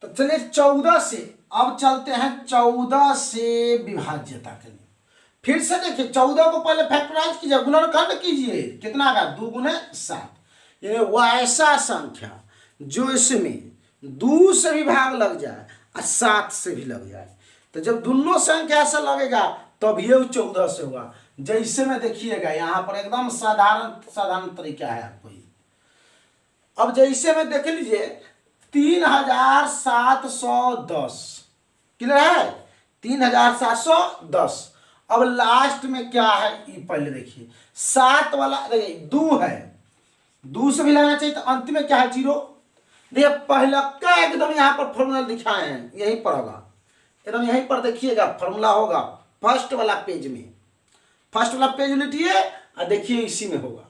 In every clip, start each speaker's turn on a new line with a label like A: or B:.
A: तो चलिए 14 से अब चलते हैं 14 से विभाज्यता के लिए। फिर से देखिए 14 को पहले फैक्टराइज कीजिए, गुणनखंड कीजिए, कितना आएगा 2 गुने 7। ये वो ऐसा संख्या जो इसमें 2 से भी भाग लग जाए और 7 से भी लग जाए। तो जब दोनों संख्या से लगेगा तब ये 14 से होगा। जैसे में देखिएगा यहाँ पर एकदम साधारण तरीका है आपको। अब जैसे में देख लीजिए 3710 क्लियर है, 3710। अब लास्ट में क्या है ये पहले देखिए, 7 वाला देखिए 2 है, 2 से भी लगना चाहिए, तो अंतिम में क्या है 0। देखिए पहला का एकदम यहाँ पर फॉर्मूला दिखाए हैं, यहीं पर होगा, एकदम यहीं पर देखिएगा फॉर्मूला होगा फर्स्ट वाला पेज में। फर्स्ट वाला पेज उलटिए और देखिए इसी में होगा।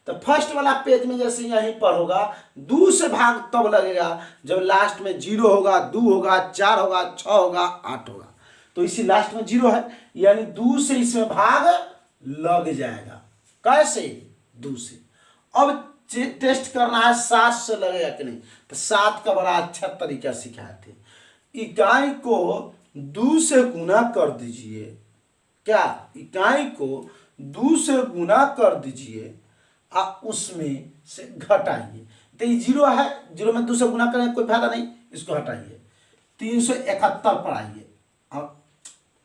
A: तो फर्स्ट वाला पेज में जैसे यहीं पर होगा 2 से भाग तब लगेगा जब लास्ट में 0 होगा, 2 होगा, 4 होगा, 6 होगा, 8 होगा। तो इसी लास्ट में 0 है, यानी 2 से इसमें भाग लग जाएगा। कैसे 2 से। अब टेस्ट करना है 7 से लगेगा कि नहीं। तो 7 का बड़ा अच्छा तरीका सिखाए थे। इकाई को 2 से गुना कर दीजिए। क्या इकाई को 2 से गुना कर दीजिए, आप उसमें से घटाइए। तो ये 0 है, 0 में 2 से गुना करें कोई फायदा नहीं, इसको हटाइए। 371 पर आइए, अब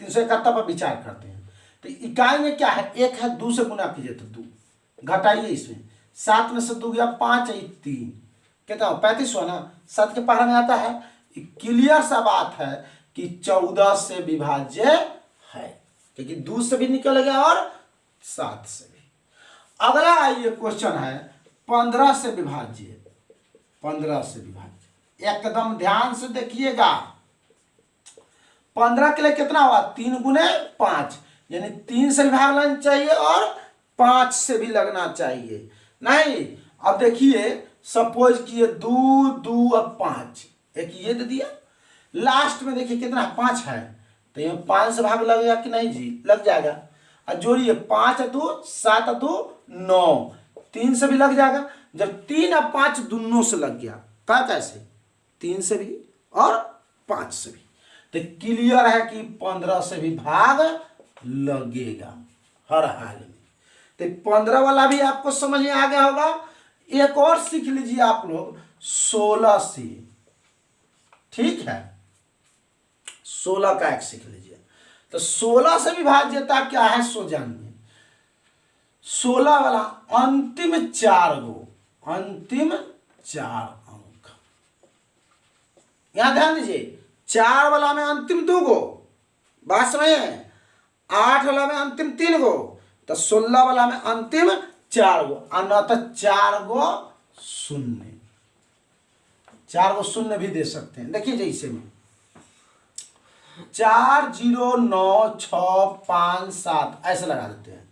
A: 371 पर विचार करते हैं। तो इकाई में क्या है, 1 है, 2 से गुना कीजिए तो 2, घटाइए इसमें, 7 में से 2 गया 5, 3 कहता हूँ 35 हुआ ना। 7 के पहाड़ में आता है। क्लियर सा बात है कि 14 से विभाज्य है, क्योंकि 2 से भी निकलेगा और 7 से भी। अगला ये क्वेश्चन है 15 से विभाज्य। 15 से विभाज्य एकदम ध्यान से देखिएगा। 15 के लिए कितना हुआ, 3 गुने 5, यानी 3 से भी भाग लगना चाहिए और 5 से भी लगना चाहिए। नहीं, अब देखिए सपोज किए 2 2 और 5, एक ये दे दिया। लास्ट में देखिए कितना 5 है, तो ये 5 से भाग लगेगा कि नहीं जी, लग जाएगा। और जोड़िए 5 और 2 7 और 2 9, 3 से भी लग जाएगा। जब 3 और 5 दोनों से लग गया, क्या कैसे 3 से भी और 5 से भी, तो क्लियर है कि 15 से भी भाग लगेगा हर हाल में। तो 15 वाला भी आपको समझ में आ गया होगा। एक और सीख लीजिए आप लोग 16 से, ठीक है, 16 का एक सीख लीजिए। तो 16 से विभाज्यता क्या है सो जानिए। 16 वाला अंतिम 4 अंक, यहां ध्यान दीजिए। 4 वाला में अंतिम 2 गो, बात समझे। 8 वाला में अंतिम 3 गो, तो 16 वाला में अंतिम 4 गो, अनत 4 गो शून्य। 4 गो शून्य भी दे सकते हैं। देखिए जैसे में 4 0 9 6 5 7 ऐसे लगा देते हैं।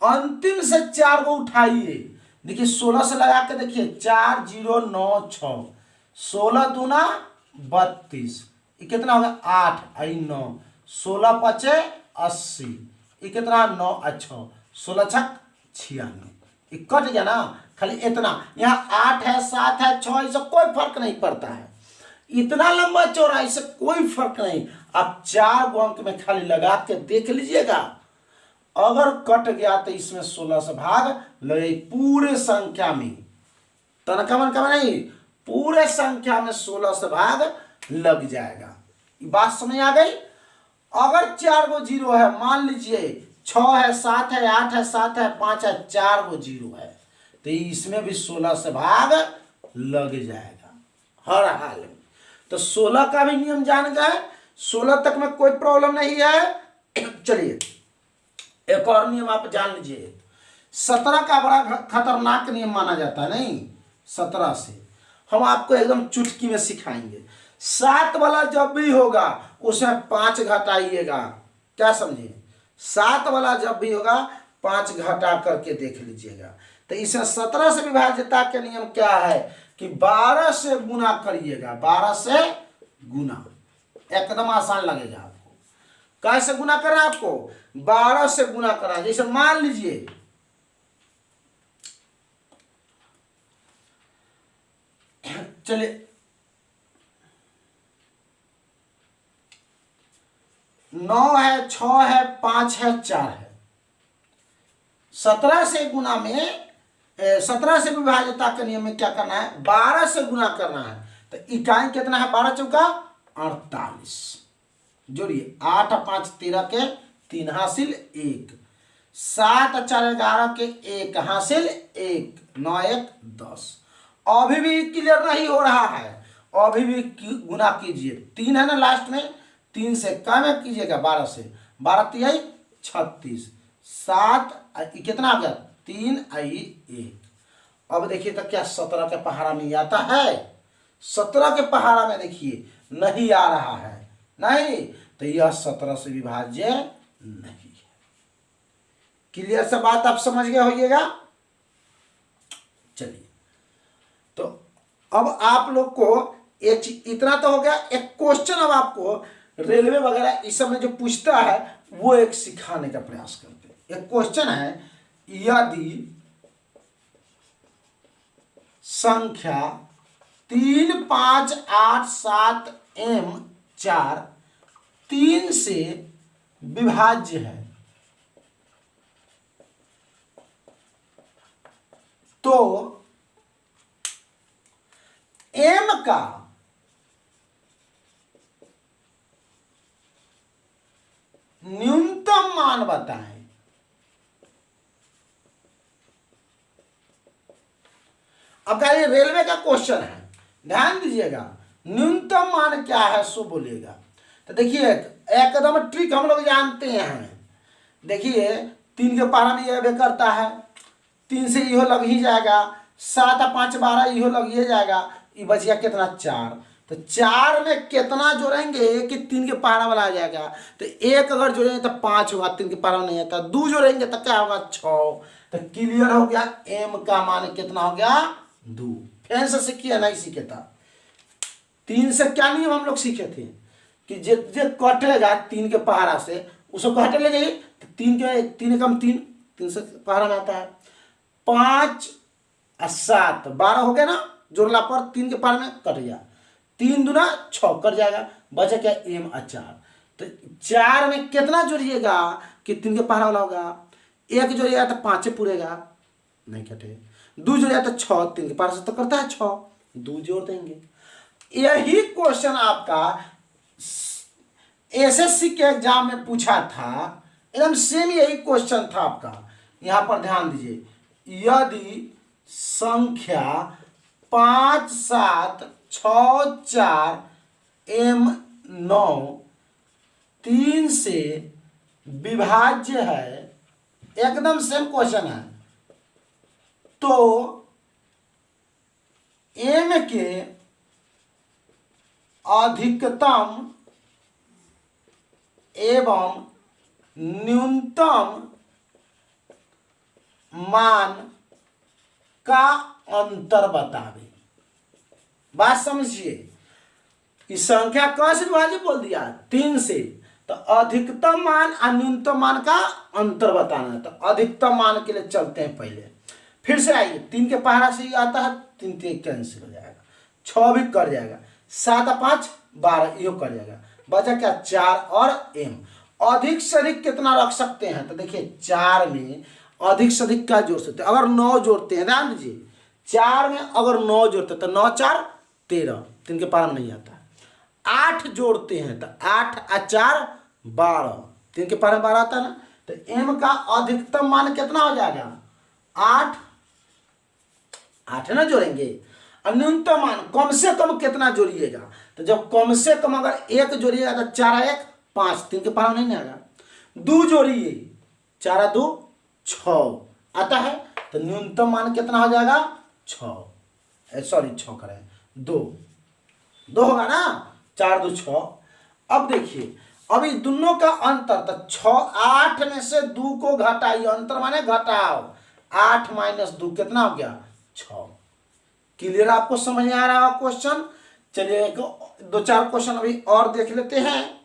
A: अंतिम से 4 को उठाइए, देखिए 16 से लगा के देखिए 4 0 9 6, 16 दूना 32, ये कितना होगा 8 आई 9, 16 पचे 80, ये कितना 9 अच्छा 16 छक 96, ये कट गया ना। खाली इतना, यहाँ 8 है 7 है 6, इससे कोई फर्क नहीं पड़ता है। इतना लंबा चौड़ा इससे कोई फर्क नहीं। आप 4 गो अंक में खाली लगा के देख लीजिएगा, अगर कट गया तो इसमें 16 से भाग लगे पूरे संख्या में, तनका मन का नहीं, पूरे संख्या में 16 से भाग लग जाएगा। ये बात समझ आ गई। अगर 4 गो 0 है, मान लीजिए 6 है 7 है 8 है 7 है 5 है, 4 गो 0 है, तो इसमें भी 16 से भाग लग जाएगा हर हाल में। तो 16 का भी नियम जान गए, 16 तक में कोई प्रॉब्लम नहीं है। चलिए एक और नियम आप जान लीजिए। 17 का बड़ा खतरनाक नियम माना जाता है। नहीं, 17 से हम आपको एकदम चुटकी में सिखाएंगे। 7 वाला जब भी होगा उसमें 5 घटाइएगा। क्या समझे, 7 वाला जब भी होगा 5 घटा करके देख लीजिएगा। तो इसमें 17 से विभाज्यता के नियम क्या है कि 12 से गुना करिएगा। 12 से गुना एकदम आसान लगेगा आपको। कैसे गुना करना है आपको, 12 से गुना करना। जैसे मान लीजिए चलिए 9 है, 6 है, 5 है, 4 है। 17 से गुना में 17 से विभाज्यता के नियम में क्या करना है, 12 से गुना करना है। तो इकाई कितना है, 12 चौका 48। जोड़िए 8 और 5 13 के 3 हासिल 1, 7 और 4 11 के 1 हासिल 1, 9 1 10। अभी भी क्लियर नहीं हो रहा है, अभी भी गुना कीजिए। 3 है ना लास्ट में, 3 से कम कीजिएगा 12 से, 12 तिहाई 36, 7 कितना आ गया 3 आई 1। अब देखिए तो क्या 17 के पहाड़ा में आता है, 17 के पहाड़ा में देखिए नहीं आ रहा है, नहीं, तो यह 17 से विभाज्य नहीं है। क्लियर से बात आप समझ गए होइएगा। चलिए तो अब आप लोग को एक इतना तो हो गया। एक क्वेश्चन अब आपको रेलवे वगैरह इस सब में जो पूछता है वो एक सिखाने का प्रयास करते हैं। एक क्वेश्चन है, यदि संख्या 3 5 8 7 m 4 3 से विभाज्य है तो m का न्यूनतम मान बताएं। अब क्या ये रेलवे का क्वेश्चन है, ध्यान दीजिएगा। न्यूनतम मान क्या है सो बोलिएगा। तो देखिए एकदम ट्रिक हम लोग जानते हैं। देखिए 3 के पहाड़ा में यह करता है, 3 से इहो लग ही जाएगा, 7 और 5 12 इहो लग ही जाएगा, ये बच गया कितना 4। तो 4 में कितना जोड़ेंगे कि 3 के पहाड़ा वाला आ जाएगा। तो 1 अगर जोड़ेंगे तो 5 होगा, 3 के पहाड़ा नहीं आता। 2 जोड़ेंगे तो क्या होगा 6। तो क्लियर हो गया, m का मान कितना हो गया 2। फैन से सीखिए नहीं सीखे था। 3 से क्या नियम हम लोग सीखे थे कि जे कटेगा 3 के पहाड़ा से उसको कटे ले जाइए। तो 3 कम 3 से पहाड़ा में आता है। 5 और 7 12 हो गया ना, जोड़ला पर 3 के पहाड़ा में कट गया। 3 दूना 6 कट जाएगा, बचा क्या m और 4। तो 4 में कितना जोड़िएगा कि 3 के पहाड़ा वाला होगा। 1 जोड़िएगा तो 5 पूरेगा, नहीं कटे। 2 जोड़िएगा तो 6, 3 के पहाड़ा से तो करता है 6, 2 जोड़ देंगे। यही क्वेश्चन आपका एसएससी के एग्जाम में पूछा था, एकदम सेम यही क्वेश्चन था आपका। यहां पर ध्यान दीजिए, यदि संख्या 5 7 6 4 m 9 3 से विभाज्य है, एकदम सेम क्वेश्चन है, तो m के अधिकतम एवं न्यूनतम मान का अंतर बतावे। बात समझिए कि संख्या कौन से विभाज्य बोल दिया 3 से, तो अधिकतम मान और न्यूनतम मान का अंतर बताना है। तो अधिकतम मान के लिए चलते हैं पहले, फिर से आइए। 3 के पहाड़ा से ही आता है, 3 कैंसिल हो जाएगा, 6 भी कर जाएगा, 7 और 5 12 यो कर जाएगा, बचा क्या 4 और m। अधिक से अधिक कितना रख सकते हैं, तो देखिए 4 में अधिक से अधिक क्या जोड़ सकते हैं। अगर 9 जोड़ते हैं, ध्यान दीजिए 4 में अगर 9 जोड़ते हैं तो 9 4 13, 3 के पहाड़ा में नहीं आता। 8 जोड़ते हैं तो 8 और 4 12, 3 के पहाड़ा में 12 आता है ना। तो m का अधिकतम मान कितना हो जाएगा 8 ना जोड़ेंगे। और न्यूनतम मान कम से कम कितना जोड़िएगा, तो जब कम से कम अगर 1 जोड़िएगा तो 4 1 5, 3 के पहाड़ा नहीं आएगा। 2 जोड़िए, 4 2 6 आता है, तो न्यूनतम मान कितना हो जाएगा 6, सॉरी 6 करें 2 होगा ना, 4 2 6। अब देखिए अभी दोनों का अंतर, तो 6 8 में से 2 को घटाइए, अंतर माने घटाओ, 8 - 2 कितना हो गया 6। क्लियर आपको समझ में आ रहा है क्वेश्चन। चलिए 2 4 क्वेश्चन अभी और देख लेते हैं।